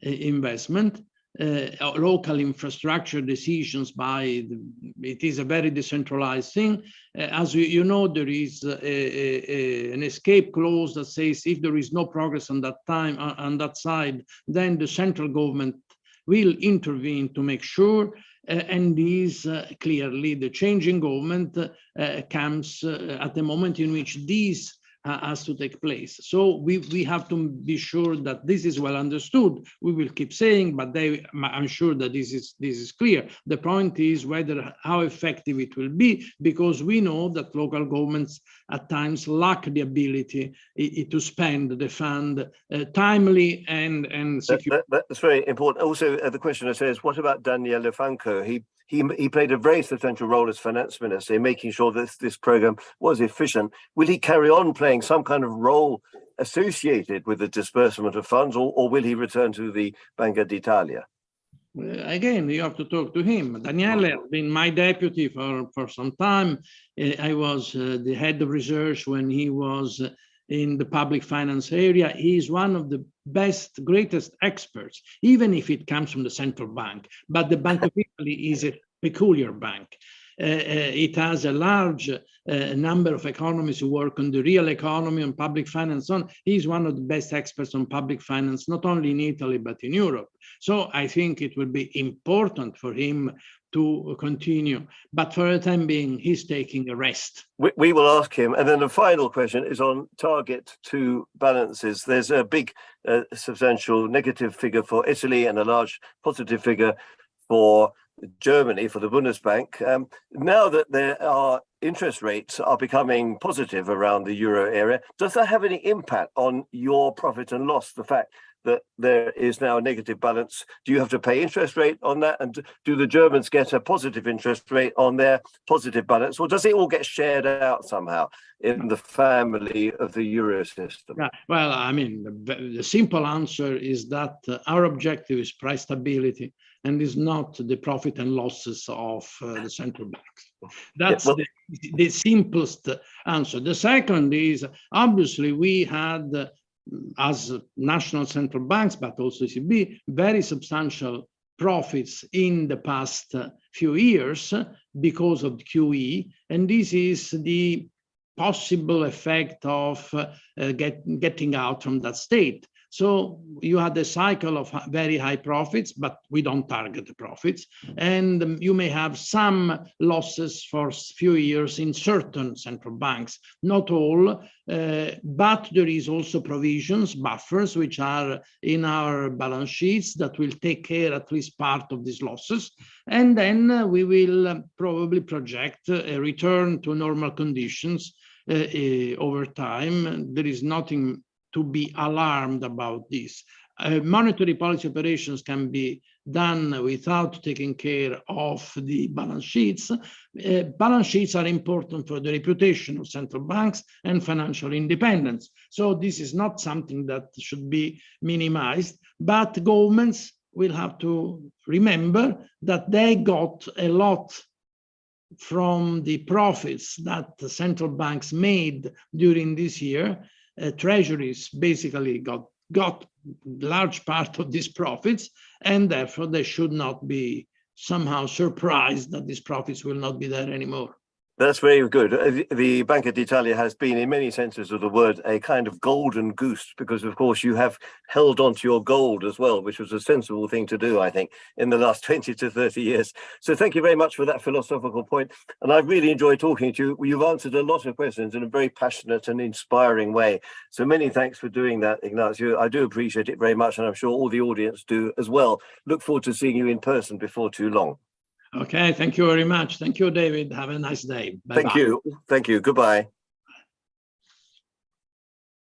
S2: investment. Local infrastructure decisions it is a very decentralized thing. As you know, there is an escape clause that says if there is no progress on that side, then the central government will intervene to make sure. And these clearly, the changing government comes at the moment in which these has to take place. So we have to be sure that this is well understood. We will keep saying, but I'm sure that this is clear. The point is how effective it will be, because we know that local governments at times lack the ability to spend the fund timely and secure.
S1: That's very important. Also, the questioner says, what about Daniele Franco? He played a very substantial role as finance minister in making sure that this program was efficient. Will he carry on playing some kind of role associated with the disbursement of funds, or will he return to the Banca d'Italia?
S2: Again, you have to talk to him. Daniele has been my deputy for some time. I was the head of research when he was in the public finance area. He is one of the best, greatest experts, even if it comes from the central bank. But the Bank of Italy is a peculiar bank. It has a large number of economists who work on the real economy, on public finance. He's one of the best experts on public finance, not only in Italy, but in Europe. So I think it will be important for him to continue. But for the time being, he's taking a rest.
S1: We will ask him. And then the final question is on target 2 balances. There's a big substantial negative figure for Italy and a large positive figure for Germany, for the Bundesbank. Now that there are interest rates are becoming positive around the euro area, does that have any impact on your profit and loss, the fact that there is now a negative balance? Do you have to pay interest rate on that? And do the Germans get a positive interest rate on their positive balance? Or does it all get shared out somehow in the family of the euro system?
S2: Yeah, well, I mean, the simple answer is that our objective is price stability and is not the profit and losses of the central banks. That's the simplest answer. The second is, obviously, we had, as national central banks, but also ECB, very substantial profits in the past few years because of the QE. And this is the possible effect of getting out from that state. So you had a cycle of very high profits, but we don't target the profits. And you may have some losses for a few years in certain central banks, not all, but there is also provisions, buffers, which are in our balance sheets that will take care at least part of these losses. And then we will probably project a return to normal conditions over time. There is nothing to be alarmed about this. Monetary policy operations can be done without taking care of the balance sheets. Balance sheets are important for the reputation of central banks and financial independence. So this is not something that should be minimized, but governments will have to remember that they got a lot from the profits that the central banks made during this year. Treasuries basically got large part of these profits, and therefore they should not be somehow surprised that these profits will not be there anymore.
S1: That's very good. The Banca d'Italia has been, in many senses of the word, a kind of golden goose, because, of course, you have held on to your gold as well, which was a sensible thing to do, I think, in the last 20 to 30 years. So thank you very much for that philosophical point. And I've really enjoyed talking to you. You've answered a lot of questions in a very passionate and inspiring way. So many thanks for doing that, Ignazio. I do appreciate it very much, and I'm sure all the audience do as well. Look forward to seeing you in person before too long.
S2: Okay, thank you very much. Thank you, David. Have a nice day. Bye-bye.
S1: Thank you. Thank you. Goodbye.